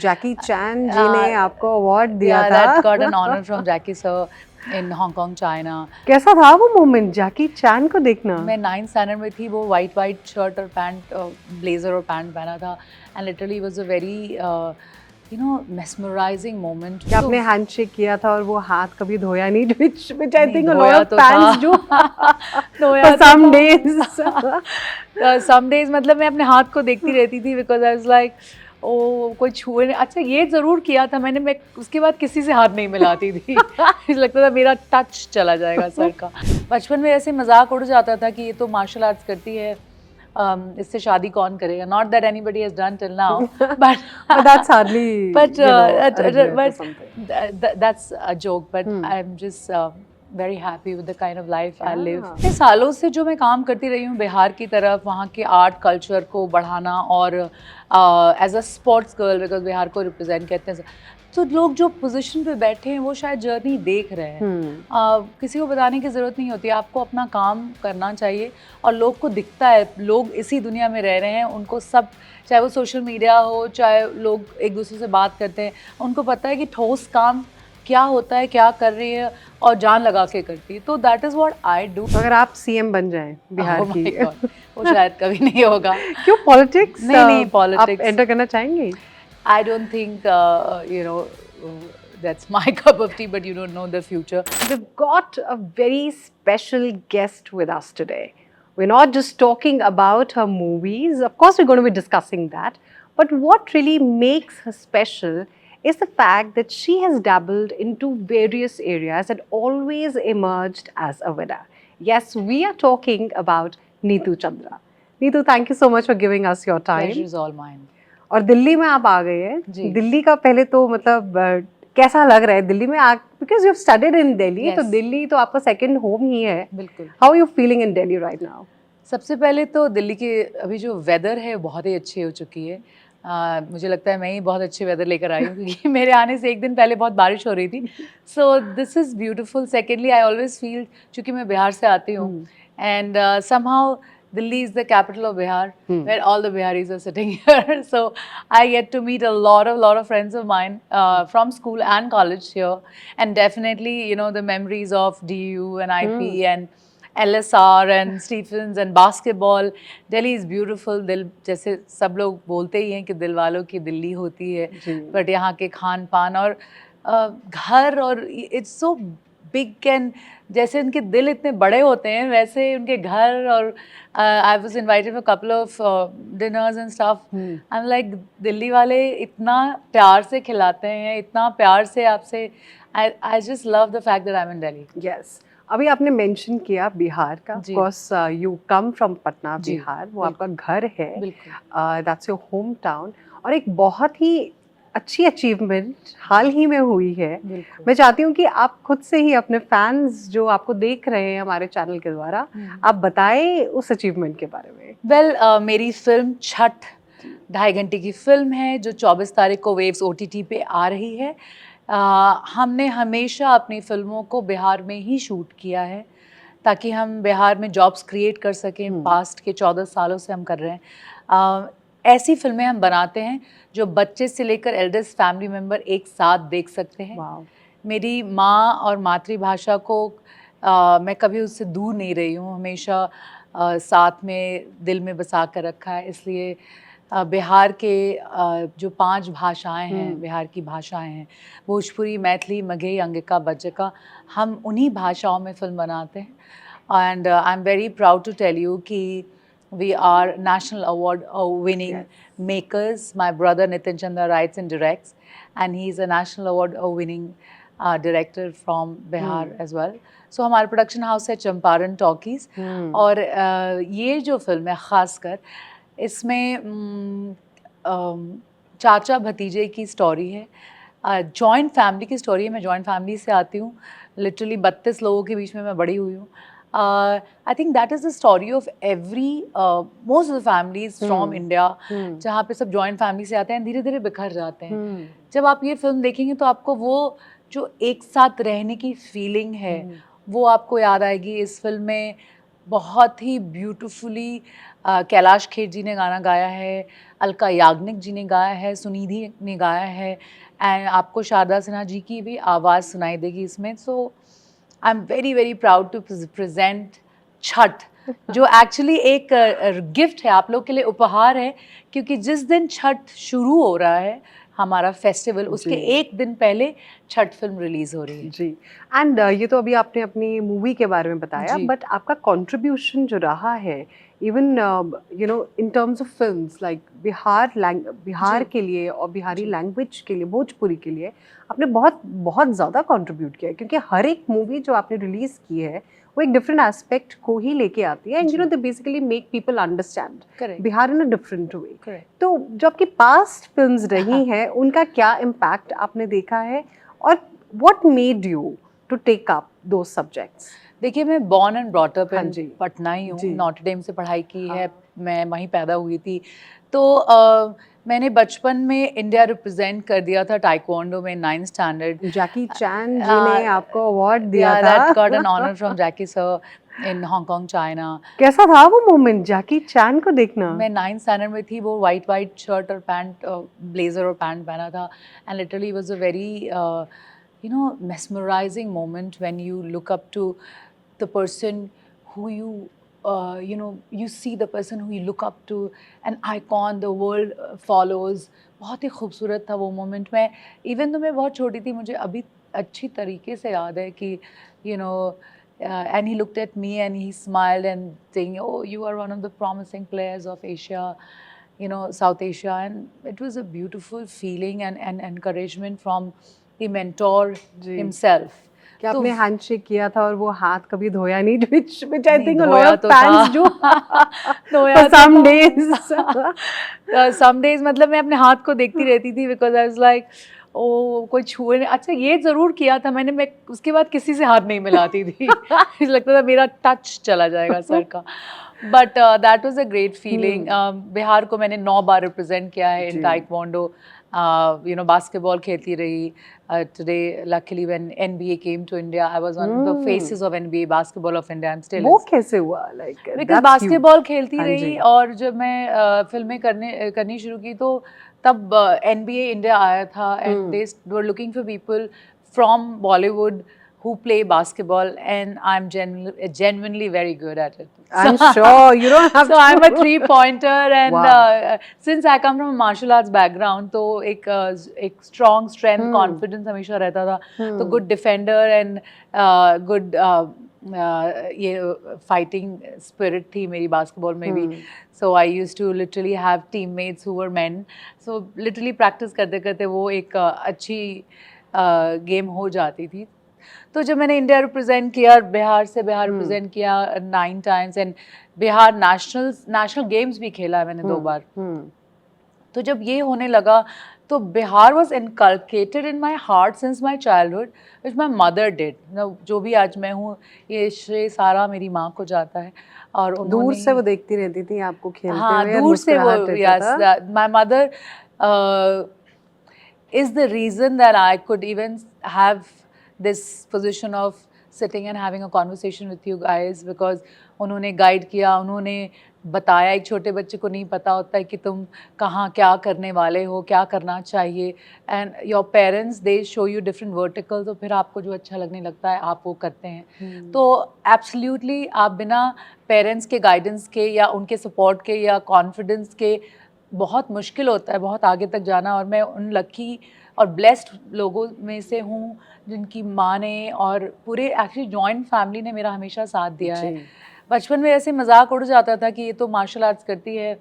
जैकी चैन जी ने आपको अवार्ड दिया था। that got an honor from Jackie sir in Hong Kong, China. कैसा था वो मोमेंट जैकी चैन को देखना? मैं 9th स्टैंडर्ड में थी, वो वाइट शर्ट और पैंट, ब्लेजर और पैंट पहना था, and literally was a very mesmerising moment. क्या आपने हैंडशेक किया था और वो हाथ कभी धोया नहीं? which I think a lot धोया of तो fans do धोया for तो some था। days. some days मतलब मैं अपने हाथ को देखती रहती थी, because I was like oh कोई छुए नहीं। अच्छा ये ज़रूर किया था मैंने, मैं उसके बाद किसी से हाथ नहीं मिलाती थी। मुझे लगता था मेरा टच चला जाएगा सर का। बचपन में ऐसे मजाक उड़ जाता था कि ये तो मार्शल आर्ट्स करती है, इससे शादी कौन करेगा। Not that anybody has done till now, but that's hardly but a regret or something. that's a joke, but I'm just very happy with the kind of life I live. Yeah. इतने सालों से जो मैं काम करती रही हूँ बिहार की तरफ, वहाँ के आर्ट कल्चर को बढ़ाना, और as a sports girl, because Bihar को रिप्रेजेंट करते हैं, तो लोग जो पोजीशन पे बैठे हैं वो शायद जर्नी देख रहे हैं। किसी को बताने की ज़रूरत नहीं होती, आपको अपना काम करना चाहिए, और लोग को दिखता है, लोग इसी दुनिया में रह रहे हैं, उनको सब, चाहे वो सोशल मीडिया हो, चाहे लोग एक दूसरे से बात करते हैं, उनको पता है कि ठोस काम क्या होता है, क्या कर रही है, और जान लगा के करती है। तो that is what I do. अगर आप सीएम बन जाएं बिहार Oh my की God, वो शायद कभी नहीं होगा। क्यों पॉलिटिक्स नहीं आप पॉलिटिक्स एंटर करना चाहेंगे? I don't think, that's my cup of tea, but you don't know the future. We've got a very special guest with us today. We're not just talking about her movies, of course, we're going to be discussing that. But what really makes her special is the fact that she has dabbled into various areas and always emerged as a winner. Yes, we are talking about Neetu Chandra. Neetu, thank you so much for giving us your time. Pleasure is all mine. और दिल्ली में आप आ गए हैं। जी। दिल्ली का पहले तो मतलब कैसा लग रहा है दिल्ली में? Because you have studied in Delhi, तो Yes. दिल्ली तो आपका सेकंड होम ही है। बिल्कुल। How are you feeling in Delhi right now? सबसे पहले तो दिल्ली की अभी जो वेदर है बहुत ही अच्छी हो चुकी है। मुझे लगता है मैं ही बहुत अच्छे वेदर लेकर आई हूँ, क्योंकि मेरे आने से एक दिन पहले बहुत बारिश हो रही थी। So this is beautiful. Secondly I always feel, चूँकि मैं बिहार से आती हूँ, and somehow Delhi is the capital of Bihar, where all the Biharis are sitting here. So I get to meet a lot of friends of mine from school and college here, and definitely, the memories of DU and IP and LSR and Stephens and basketball. Delhi is beautiful. दिल, जैसे सब लोग बोलते ही हैं कि दिल वालों की दिल्ली होती है, बट यहाँ के खान पान और घर, और इट्स सो बिग, एंड जैसे उनके दिल इतने बड़े होते हैं वैसे उनके घर, और I was invited for couple of dinners and stuff. I am like, Delhi वाले इतना प्यार से खिलाते हैं, इतना प्यार से आपसे, I just love the fact that I am in Delhi. Yes, अभी आपने मेंशन किया बिहार का, of course you come from Patna, Bihar, वो आपका घर है, दैट्स योर होम टाउन, और एक बहुत ही अच्छी अचीवमेंट हाल ही में हुई है। मैं चाहती हूँ कि आप खुद से ही अपने फैंस जो आपको देख रहे हैं हमारे चैनल के द्वारा, आप बताएं उस अचीवमेंट के बारे में। वेल, मेरी फिल्म छठ 2.5 घंटे की फिल्म है, जो 24 तारीख को वेव्स OTT पे आ रही है। हमने हमेशा अपनी फिल्मों को बिहार में ही शूट किया है, ताकि हम बिहार में जॉब्स क्रिएट कर सकें। पास्ट के 14 सालों से हम कर रहे हैं। ऐसी फिल्में हम बनाते हैं जो बच्चे से लेकर एल्डेस्ट फैमिली मेम्बर एक साथ देख सकते हैं। मेरी माँ और मातृभाषा को मैं कभी उससे दूर नहीं रही हूँ, हमेशा साथ में दिल में बसा कर रखा है। इसलिए बिहार के जो 5 भाषाएं हैं, बिहार की भाषाएं हैं, भोजपुरी, मैथिली, मगही, अंगिका, बज्जिका, हम उन्हीं भाषाओं में फिल्म बनाते हैं। And I am very proud to tell you कि we are national award winning makers. My brother Nitin Chandra writes and directs, and he's a national award winning director from Bihar as well. So हमारा production house है Champaran talkies, और ये जो film है ख़ासकर, इसमें चाचा भतीजे की स्टोरी है, जॉइंट फैमिली की स्टोरी है। मैं जॉइंट फैमिली से आती हूँ, लिटरली 32 लोगों के बीच में मैं बड़ी हुई हूँ। I think that is the story of most of the families from India, जहाँ पे सब जॉइंट फैमिली से आते हैं, धीरे धीरे बिखर जाते हैं। जब आप ये फिल्म देखेंगे तो आपको वो जो एक साथ रहने की फीलिंग है वो आपको याद आएगी। इस फिल्म में बहुत ही ब्यूटीफुली कैलाश खेर जी ने गाना गाया है, अलका याग्निक जी ने गाया है, सुनिधि ने गाया है, एंड आपको शारदा सिन्हा जी की भी आवाज़ सुनाई देगी इसमें. So I am very very proud to present Chhath, जो एक्चुअली एक गिफ्ट है आप लोग के लिए, उपहार है, क्योंकि जिस दिन छठ शुरू हो रहा है हमारा फेस्टिवल, उसके जी. एक दिन पहले छठ फिल्म रिलीज हो रही है. जी. एंड ये तो अभी आपने अपनी मूवी के बारे में बताया, जी. बट आपका कंट्रीब्यूशन जो रहा है, even you know in terms of films like Bihar ji. के लिए और बिहारी जी. लैंग्वेज के लिए, भोजपुरी के लिए आपने बहुत बहुत ज़्यादा कंट्रीब्यूट किया है, क्योंकि हर एक मूवी जो आपने रिलीज़ की है वो एक डिफरेंट एस्पेक्ट को ही लेके आती है, and you know ji. They basically make people understand correct. Bihar in a different way. Correct. तो जो आपकी पास्ट फिल्म्स रही हैं उनका क्या इम्पैक्ट आपने देखा है, और what made you to take up those subjects? देखिए, मैं बॉर्न एंड ब्रॉट अप हाँ इन जी. पटना ही हूँ, जी. नॉटर डेम से पढ़ाई की है, हाँ. मैं वहीं पैदा हुई थी. तो मैंने बचपन में इंडिया रिप्रेजेंट कर दिया था टाइक्वांडो में 9th स्टैंडर्ड. जैकी चैन जी ने आपको अवार्ड दिया Yeah, था. that got an honor from Jackie sir in Hong Kong, China. कैसा था वो मोमेंट जैकी चैन को देखना? मैं 9th स्टैंडर्ड में थी, वो वाइट शर्ट और पैंट, ब्लेजर और पैंट पहना था, and literally was a very you know mesmerizing moment when you look up to the person who you know you see the person who you look up to, an icon the world follows. बहुत ही खूबसूरत था वो moment में, even तो मैं बहुत छोटी थी, मुझे अभी अच्छी तरीके से याद है कि you know and he looked at me and he smiled and saying, oh, you are one of the promising players of Asia, you know, South Asia. And it was a beautiful feeling and encouragement from the mentor ji. himself. कि तो आपने handshake किया था और वो हाथ कभी धोया नहीं, which I नहीं, think a धोया lot of तो fans था. do धोया for तो some था. days. some days मतलब मैं अपने हाथ को देखती रहती थी, because I was like, ओ कोई छुए नहीं. अच्छा, ये ज़रूर किया था मैंने, मैं उसके बाद किसी से हाथ नहीं मिलाती थी. मुझे लगता था मेरा टच चला जाएगा सर का. But that was a great feeling. Bihar को मैंने 9 बार रिप्रेजेंट किया है इन जी. टाइक्वांडो. यू नो, बास्केटबॉल खेलती रही. Today luckily when NBA came to India, I was one of the faces of NBA basketball of India, and still वो is. कैसे हुआ? Like because that's basketball huge. खेलती हाँ रही, जी. और जब मैं फिल्में करनी शुरू की, तो तब NBA इंडिया आया था, and they were looking for people from Bollywood who play basketball, and I'm genuinely very good at it. I'm sure you don't have So to. I'm a 3-pointer, and Wow. since I come from a martial arts background, तो एक strong strength confidence हमेशा रहता था. तो good defender and good ये fighting spirit थी मेरी basketball में भी. So I used to literally have teammates who were men. So literally practice करते करते वो एक अच्छी गेम हो जाती थी. तो जब मैंने इंडिया रिप्रेजेंट किया, बिहार से बिहार रिप्रेजेंट किया 9 times, and Bihar national games भी खेला है मैंने 2 बार. तो जब ये होने लगा, तो Bihar was inculcated in my heart since my childhood, which my mother did. जो भी आज मैं हूँ, ये श्रेय सारा मेरी माँ को जाता है. और दूर से वो देखती रहती थी आपको खेलते हाँ, हुए, दूर से वो, yes. My mother is the reason that I could even have this position of sitting and having a conversation with you guys, because उन्होंने गाइड किया, उन्होंने बताया. एक छोटे बच्चे को नहीं पता होता है कि तुम कहाँ क्या करने वाले हो, क्या करना चाहिए, and your parents they show you different vertical, तो फिर आपको जो अच्छा लगने लगता है आप वो करते हैं. तो एब्सोल्युटली आप बिना पेरेंट्स के गाइडेंस के या उनके सपोर्ट के या कॉन्फिडेंस के बहुत मुश्किल होता है बहुत आगे तक जाना. और मैं उन लकी और ब्लेस्ड लोगों में से हूँ जिनकी माँ ने और पूरे एक्चुअली जॉइंट फैमिली ने मेरा हमेशा साथ दिया है. बचपन में ऐसे मजाक उड़ जाता था कि ये तो मार्शल आर्ट्स करती है,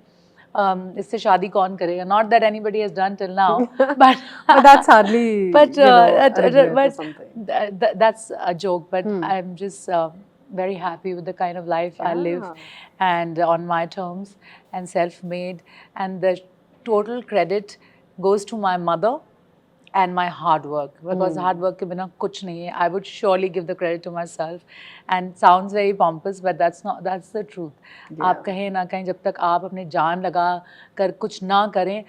इससे शादी कौन करेगा. Not that anybody has done till now, but that's hardly but you know, a regret or but something. that's a joke. But I'm just very happy with the kind of life I live, and on my terms, and self-made, and the total credit goes to my mother and my hard work, because hard work के बिना कुछ नहीं है. I would surely give the credit to myself, and sounds very pompous, but that's the truth. आप कहें ना कहें, जब तक आप अपने जान लगा कर कुछ ना करें,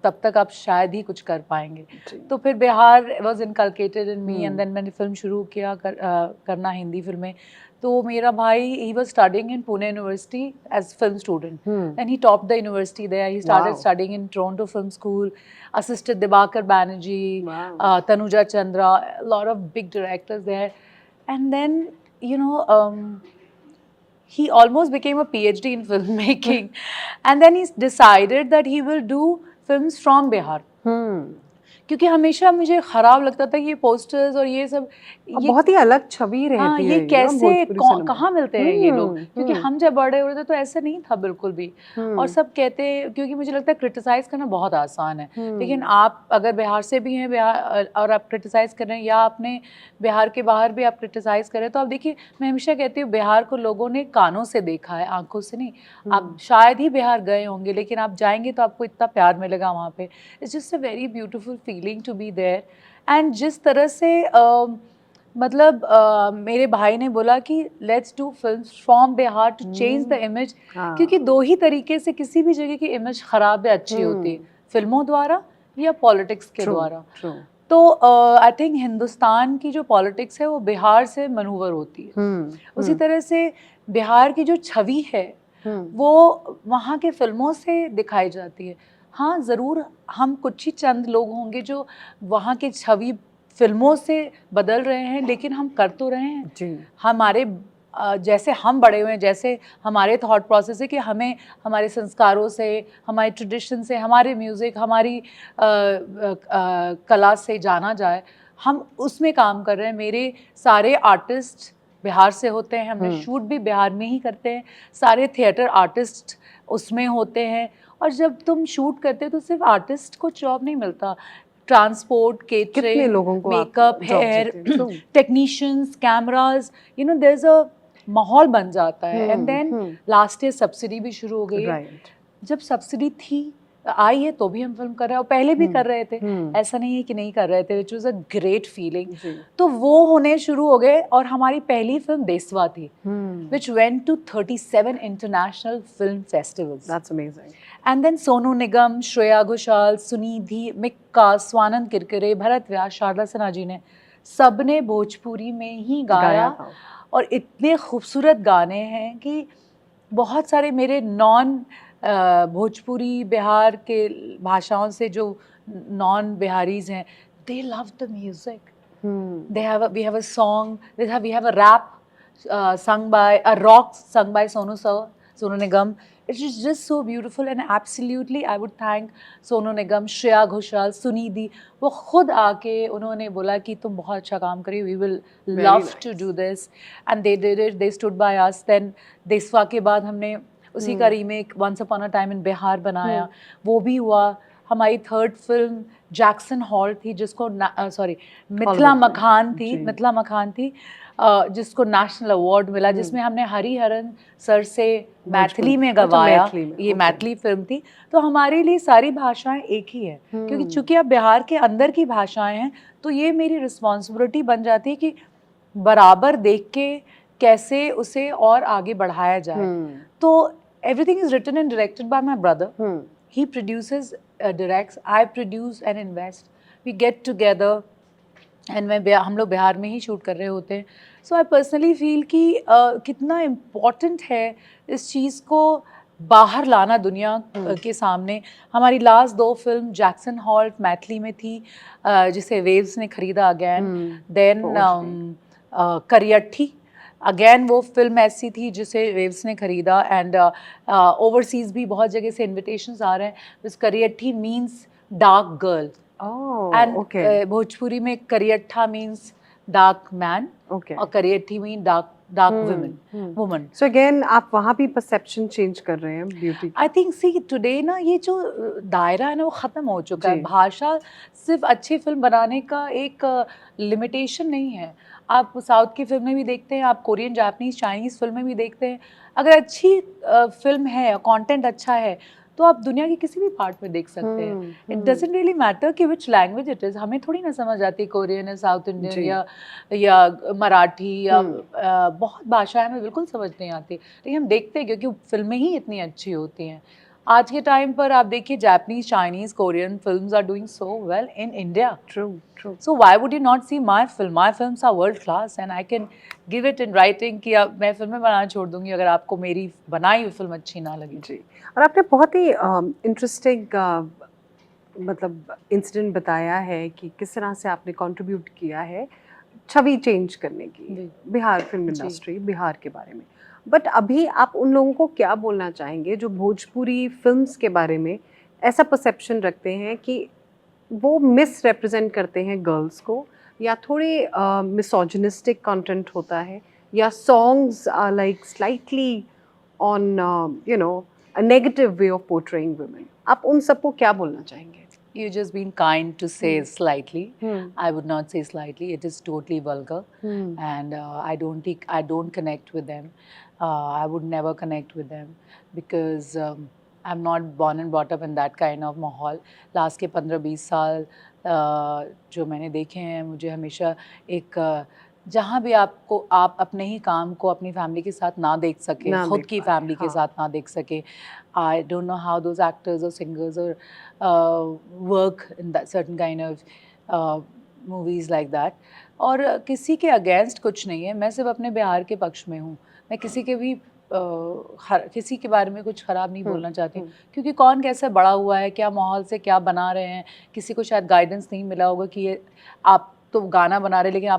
तब तक आप शायद ही कुछ कर पाएंगे. तो फिर Bihar was inculcated in me, and then मैंने फिल्म शुरू किया करना हिंदी फिल्में. तो मेरा भाई he was studying in Pune university as film student and he top the university there he started Wow. Studying in Toronto film school assisted Dibakar Banerjee, Wow. Tanuja Chandra, a lot of big directors there. And then, you know, he almost became a PhD in filmmaking. And then he decided that he will do films from Bihar. क्योंकि हमेशा मुझे खराब लगता था ये posters और ये सब अब ये बहुत ही अलग छवि रहती हाँ है ये ना कैसे भोजपुरी सिनेमा। कहाँ मिलते हैं ये लोग, क्योंकि हम्म, हम जब बड़े हो रहे थे तो ऐसा नहीं था बिल्कुल भी। और सब कहते, क्योंकि मुझे लगता है क्रिटिसाइज करना बहुत आसान है, लेकिन आप अगर बिहार से भी हैं, बिहार और आप क्रिटिसाइज कर रहे हैं, या आपने बिहार के बाहर भी आप क्रिटिसाइज कर रहे हैं, तो आप देखिए मैं हमेशा कहती हूँ बिहार को लोगों ने कानों से देखा है, आंखों से नहीं। आप शायद ही बिहार गए होंगे, लेकिन आप जाएंगे तो आपको इतना प्यार मिलेगा वहाँ पे। It's just a very beautiful feeling to be there. And जिस तरह से मतलब मेरे भाई ने बोला कि let's do films from Bihar to change the image, क्योंकि दो ही तरीके से किसी भी जगह की इमेज खराब या अच्छी होती है, फिल्मों द्वारा या पॉलिटिक्स के द्वारा। तो आई थिंक हिंदुस्तान की जो पॉलिटिक्स है वो बिहार से मनूवर होती है। उसी तरह से बिहार की जो छवि है वो वहाँ के फिल्मों से दिखाई जाती है। हाँ ज़रूर हम कुछ ही चंद लोग होंगे जो वहाँ की छवि फिल्मों से बदल रहे हैं, लेकिन हम कर तो रहे हैं जी। हमारे जैसे हम बड़े हुए हैं, जैसे हमारे थॉट प्रोसेस है कि हमें हमारे संस्कारों से, हमारे ट्रेडिशन से, हमारे म्यूज़िक, हमारी कला से जाना जाए, हम उसमें काम कर रहे हैं। मेरे सारे आर्टिस्ट बिहार से होते हैं, हमने शूट भी बिहार में ही करते हैं, सारे थिएटर आर्टिस्ट उसमें होते हैं। और जब तुम शूट करते हो तो सिर्फ आर्टिस्ट को जॉब नहीं मिलता, transport, catering, makeup, hair, technicians, cameras, you know there is a माहौल बन जाता है। And then last year subsidy भी शुरू हो गई है। जब सब्सिडी थी आई है तो भी हम फिल्म कर रहे हैं, और पहले भी कर रहे थे, ऐसा नहीं है कि नहीं कर रहे थे, which was a great feeling. तो वो होने शुरू हो गए, और हमारी पहली फिल्म देसवा थी, which went to 37 international film festivals. That's amazing. And then Sonu Nigam, Shreya Ghoshal, Sunidhi, Mikka, Swanand Kirkire, Bharat व्यास, शारदा सिन्हा जी ने सबने भोजपुरी में ही गाया था। और इतने खूबसूरत गाने हैं कि बहुत सारे मेरे नॉन भोजपुरी बिहार के भाषाओं से जो नॉन बिहारीज हैं, they love the music. We have a song, we have a rap sung by, a rock sung by Sonu Nigam. It is just so beautiful, and absolutely I would thank Sonu Nigam, Shreya Ghoshal, Sunidhi. वो खुद आके उन्होंने बोला कि तुम बहुत अच्छा काम करी, we will love to do this, and they did it. They stood by us. Then देसवा के बाद हमने उसी का remake Once Upon a Time in Bihar बनाया, वो भी हुआ। हमारी थर्ड फिल्म जैक्सन हॉल थी, जिसको मिथिला मखान थी, जिसको नेशनल अवार्ड मिला, जिसमें हमने हरिहरन सर से मैथिली में गवाया। ये मैथिली फिल्म थी। तो हमारे लिए सारी भाषाएं एक ही है, क्योंकि चूंकि अब बिहार के अंदर की भाषाएं हैं, तो ये मेरी रिस्पॉन्सिबिलिटी बन जाती है कि बराबर देख के कैसे उसे और आगे बढ़ाया जाए। तो everything is written and directed by my brother. He produces, directs, I produce and invest. We get together, and हम लोग बिहार में ही शूट कर रहे होते हैं। So I personally feel कि कितना important है इस चीज़ को बाहर लाना दुनिया के सामने। हमारी लास्ट दो फिल्म जैक्सन हॉल्ट मैथिली में थी, जिसे वेव्स ने खरीदा अगैन। देन करियट्ठी, अगेन वो फिल्म ऐसी थी जिसे वेव्स ने खरीदा। एंड ओवरसीज भी बहुत जगह से इन्विटेशंस आ रहे हैं। दिस करियट्ठी means dark girl, and Bhojpuri में करियट्ठा मीन्स डार्क मैन, और करियट्ठी mean dark woman. So again आप वहाँ भी परसेप्शन चेंज कर रहे हैं beauty. I think see today ना ये जो दायरा है ना वो ख़त्म हो चुका है। भाषा सिर्फ अच्छी फिल्म बनाने का एक लिमिटेशन नहीं है। आप साउथ की फिल्में भी देखते हैं, आप कोरियन, जापानीज, चाइनीज़ फिल्में भी देखते हैं। अगर अच्छी फिल्म है, कंटेंट अच्छा है, तो आप दुनिया के किसी भी पार्ट में देख सकते हैं। इट डजंट रियली मैटर कि विच लैंग्वेज इट इज़। हमें थोड़ी ना समझ आती कोरियन या साउथ इंडियन या मराठी या बहुत भाषाएं हमें बिल्कुल समझ नहीं आती, लेकिन हम देखते हैं क्योंकि फिल्में ही इतनी अच्छी होती हैं। आज के टाइम पर आप देखिए Japanese, Chinese, Korean films are doing so well in India. True. So why would you not see my film? My films are world class and I can give it in writing कि अब मैं फिल्में बनाना छोड़ दूंगी अगर आपको मेरी बनाई हुई फिल्म अच्छी ना लगे. जी, और आपने बहुत ही इंटरेस्टिंग मतलब इंसिडेंट बताया है कि किस तरह से आपने कंट्रीब्यूट किया है छवि चेंज करने की जी. बिहार फिल्म जी. इंडस्ट्री, बिहार के बारे में. बट अभी आप उन लोगों को क्या बोलना चाहेंगे जो भोजपुरी फिल्म्स के बारे में ऐसा परसेप्शन रखते हैं कि वो मिस रिप्रेजेंट करते हैं गर्ल्स को, या थोड़े मिसोजिनिस्टिक कंटेंट होता है, या songs are like slightly on you know a negative way of portraying women. आप उन सबको क्या बोलना चाहेंगे? You just been kind to say slightly. Hmm. I would not say slightly. It is totally vulgar, and I don't connect with them. I would never connect with them because I'm not born and brought up in that kind of माहौल. Last के 15-20 साल जो मैंने देखे हैं, मुझे हमेशा एक जहाँ भी आपको आप अपने ही काम को अपनी फैमिली के साथ ना देख सके, ना खुद देख की पाए, फैमिली के हाँ. साथ ना देख सके. I don't know how those actors or singers or work in that certain kind of movies like that. और किसी के अगेंस्ट कुछ नहीं है, मैं सिर्फ अपने बिहार के पक्ष में हूँ. मैं किसी के भी किसी के बारे में कुछ ख़राब नहीं बोलना चाहती, क्योंकि कौन कैसे बड़ा हुआ है, क्या माहौल से क्या बना रहे हैं, किसी को शायद गाइडेंस नहीं मिला होगा कि ये आप तो गाना बना रहे लेकिन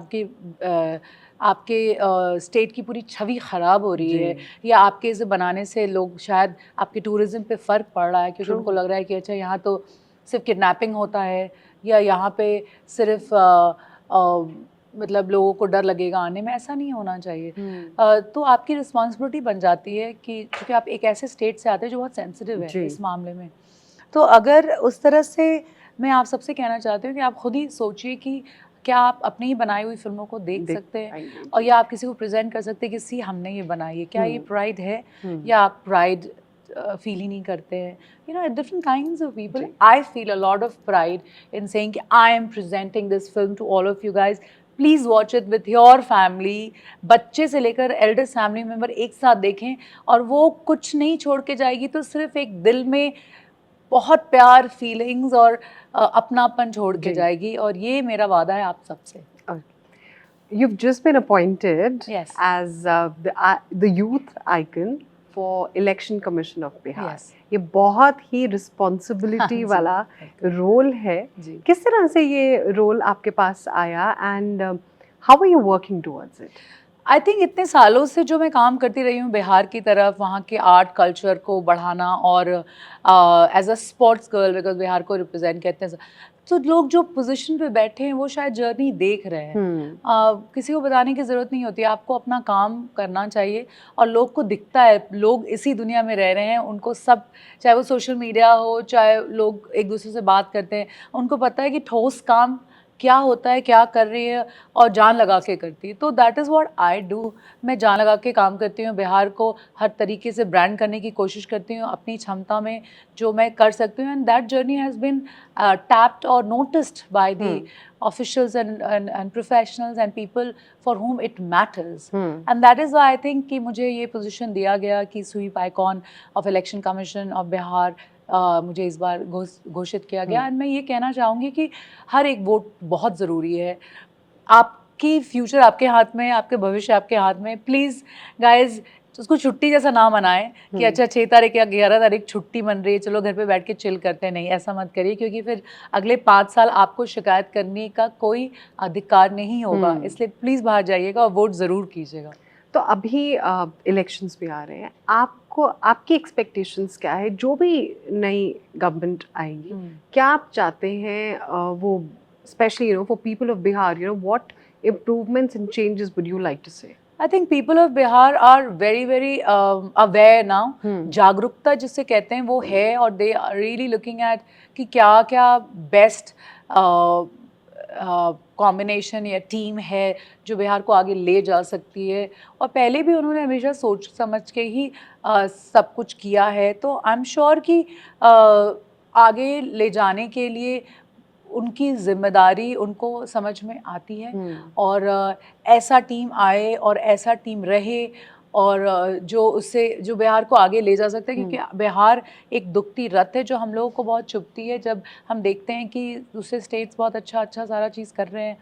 आपके स्टेट की पूरी छवि ख़राब हो रही है, या आपके इसे बनाने से लोग शायद आपके टूरिज़्म पे फ़र्क पड़ रहा है क्योंकि उनको लग रहा है कि अच्छा यहाँ तो सिर्फ किडनैपिंग होता है, या यहाँ पे सिर्फ मतलब लोगों को डर लगेगा आने में. ऐसा नहीं होना चाहिए. तो आपकी रिस्पॉन्सिबिलिटी बन जाती है कि क्योंकि आप एक ऐसे स्टेट से आते हैं जो बहुत सेंसिटिव है इस मामले में. तो अगर उस तरह से मैं आप सबसे कहना चाहती हूँ कि आप खुद ही सोचिए कि क्या आप अपनी ही बनाई हुई फिल्मों को देख सकते हैं, और या आप किसी को प्रेजेंट कर सकते हैं कि सी हमने ये बनाई है. क्या ये प्राइड है, या आप प्राइड फील ही नहीं करते हैं? You know, different kinds of people. I feel a lot of pride in saying I am presenting this film to all of you guys. Please watch it with your family. बच्चे से लेकर eldest family member एक साथ देखें, और वो कुछ नहीं छोड़ के जाएगी, तो सिर्फ एक दिल में बहुत प्यार, फीलिंग्स और अपनापन छोड़ के जाएगी. और ये मेरा वादा है आप सबसे. You've just been appointed Yes. as the youth icon for Election Commission of Bihar. Yes. ये बहुत ही रिस्पॉन्सिबिलिटी वाला रोल है. किस तरह से ये रोल आपके पास आया, and how are you working towards it? I think इतने सालों से जो मैं काम करती रही हूँ बिहार की तरफ, वहाँ के आर्ट कल्चर को बढ़ाना, और as a sports girl because Bihar को रिप्रेजेंट करते हैं, तो लोग जो पोजीशन पे बैठे हैं वो शायद जर्नी देख रहे हैं. किसी को बताने की ज़रूरत नहीं होती, आपको अपना काम करना चाहिए, और लोग को दिखता है, लोग इसी दुनिया में रह रहे हैं, उनको सब, चाहे वो सोशल मीडिया हो, चाहे लोग एक दूसरे से बात करते हैं, उनको पता है कि ठोस काम क्या होता है, क्या कर रही है, और जान लगा के करती है. तो that is what I do. मैं जान लगा के काम करती हूँ, बिहार को हर तरीके से ब्रांड करने की कोशिश करती हूँ अपनी क्षमता में जो मैं कर सकती हूँ. And that journey has been tapped और noticed by the officials and professionals and people for whom it matters. And that is why I think कि मुझे ये पोजीशन दिया गया कि SVEEP icon of election commission of Bihar मुझे इस बार घोषित किया गया. एंड मैं ये कहना चाहूँगी कि हर एक वोट बहुत ज़रूरी है. आपकी फ्यूचर आपके हाथ में, आपके भविष्य आपके हाथ में. प्लीज़ गाइज उसको छुट्टी जैसा ना मनाएं कि अच्छा 6 तारीख या 11 तारीख छुट्टी बन रही है, चलो घर पे बैठ के चिल करते हैं. नहीं, ऐसा मत करिए, क्योंकि फिर अगले 5 साल आपको शिकायत करने का कोई अधिकार नहीं होगा. इसलिए प्लीज़ बाहर जाइएगा और वोट ज़रूर कीजिएगा. तो अभी इलेक्शंस भी आ रहे हैं, आपको आपकी एक्सपेक्टेशंस क्या है जो भी नई गवर्नमेंट आएगी? क्या आप चाहते हैं वो specially you know for people of Bihar, you know what improvements and changes would you like to say? I think people of Bihar are very very aware now. जागरूकता जिसे कहते हैं वो है, और they are really looking at कि क्या क्या बेस्ट कॉम्बिनेशन या टीम है जो बिहार को आगे ले जा सकती है. और पहले भी उन्होंने हमेशा सोच समझ के ही सब कुछ किया है. तो आई एम श्योर कि आगे ले जाने के लिए उनकी जिम्मेदारी उनको समझ में आती है. और ऐसा टीम आए और ऐसा टीम रहे, और जो उससे जो बिहार को आगे ले जा सकता है, क्योंकि बिहार एक दुखती रत है जो हम लोगों को बहुत चुभती है जब हम देखते हैं कि दूसरे स्टेट्स बहुत अच्छा अच्छा सारा चीज़ कर रहे हैं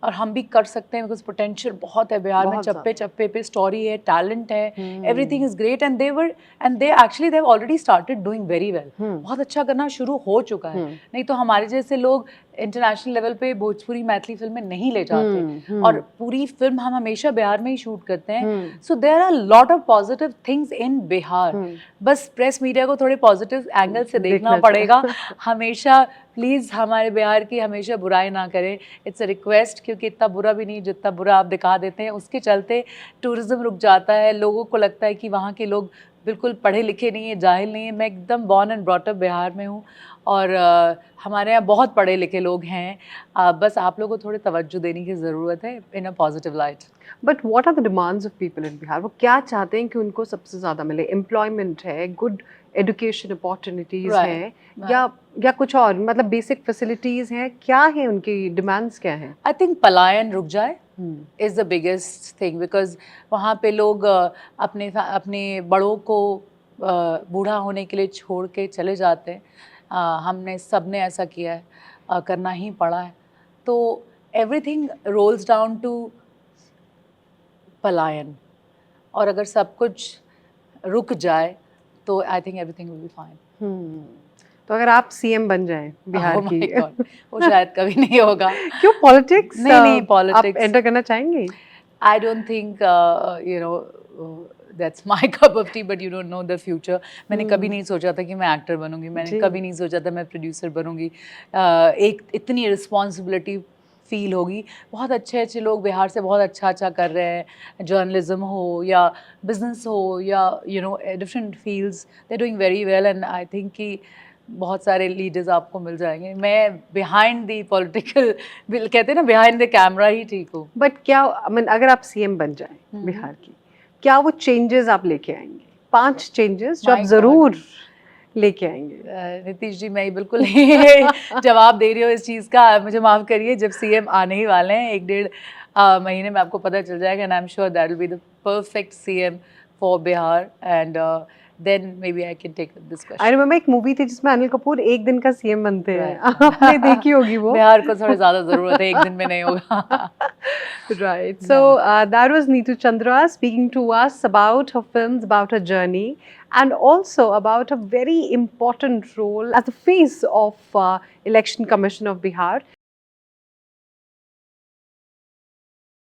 और हम भी कर सकते हैं, बिकॉज पोटेंशियल बहुत है बिहार में, बहुत चप्पे ज़्यादा। चप्पे पे स्टोरी है, टैलेंट है, everything is great, and they actually they already started doing very well, बहुत अच्छा करना शुरू हो चुका है। नहीं तो हमारे जैसे लोग इंटरनेशनल लेवल पे भोजपुरी मैथिली फिल्में नहीं ले जाते, और पूरी फिल्म हम हमेशा बिहार में ही शूट करते हैं। So there are lot of positive things in Bihar, बस प्रेस मीडिया को थोड़े पॉजिटिव एंगल से देखना पड़ेगा हमेशा। प्लीज़ हमारे बिहार की हमेशा बुराई ना करें, इट्स अ रिक्वेस्ट, क्योंकि इतना बुरा भी नहीं जितना बुरा आप दिखा देते हैं, उसके चलते टूरिज्म रुक जाता है, लोगों को लगता है कि वहाँ के लोग बिल्कुल पढ़े लिखे नहीं है, जाहिल नहीं है। मैं एकदम born and brought up Bihar में हूँ, और हमारे यहाँ बहुत पढ़े लिखे लोग हैं, बस आप लोगों को थोड़ी तवज्जो देने की ज़रूरत है in a positive light. But what are the demands of people in Bihar? वो क्या चाहते हैं कि उनको सबसे ज़्यादा मिले? एम्प्लॉयमेंट है, गुड एजुकेशन अपॉर्चुनिटीज़ हैं, या कुछ और, मतलब बेसिक फैसिलिटीज़ हैं, क्या है उनकी डिमांड्स क्या हैं? आई थिंक पलायन रुक जाए is the biggest thing, because वहाँ पे लोग अपने बड़ों को बूढ़ा होने के लिए छोड़ के चले जाते हैं। हमने सबने ऐसा किया है, करना ही पड़ा है, तो एवरीथिंग रोल्स डाउन टू पलायन, और अगर सब कुछ रुक जाए तो I think everything will be fine. तो अगर आप सीएम बन जाएं बिहार Oh my की God, वो शायद कभी नहीं होगा। क्यों, पॉलिटिक्स नहीं, आप politics एंटर करना चाहेंगे? I don't think that's my cup of tea, but you don't know the future. मैंने कभी नहीं सोचा था कि मैं एक्टर बनूंगी, मैंने जी। कभी नहीं सोचा था मैं प्रोड्यूसर बनूंगी। एक इतनी रिस्पॉन्सिबिलिटी फील होगी। बहुत अच्छे अच्छे लोग बिहार से बहुत अच्छा अच्छा कर रहे हैं, जर्नलिज्म हो या बिजनेस हो या different fields, they doing very well, and I think कि बहुत सारे लीडर्स आपको मिल जाएंगे। मैं बिहाइंड द पॉलिटिकल कहते हैं ना, बिहाइंड द कैमरा ही ठीक हूँ। बट क्या, I mean, अगर आप सीएम बन जाएं बिहार की, क्या वो चेंजेस आप लेके आएंगे? 5 चेंजेस जो आप My God. जरूर लेके आएंगे। नीतीश जी, मैं बिल्कुल नहीं जवाब दे रही हूँ इस चीज़ का, मुझे माफ़ करिए। जब सीएम आने ही वाले हैं 1-1.5 महीने में आपको पता चल जाएगा, and I am sure that will be the perfect CM for Bihar, and then maybe I can take this I question. Remember एक मूवी थी जिसमें अनिल कपूर एक दिन का सीएम बनते हैं, आपने देखी होगी वो? बिहार को थोड़ी ज़्यादा ज़रूरत है, एक दिन में नहीं होगा। Right. So that was Neetu Chandra speaking to us about her films, about her journey, and also about a very important role as the face of Election Commission of Bihar.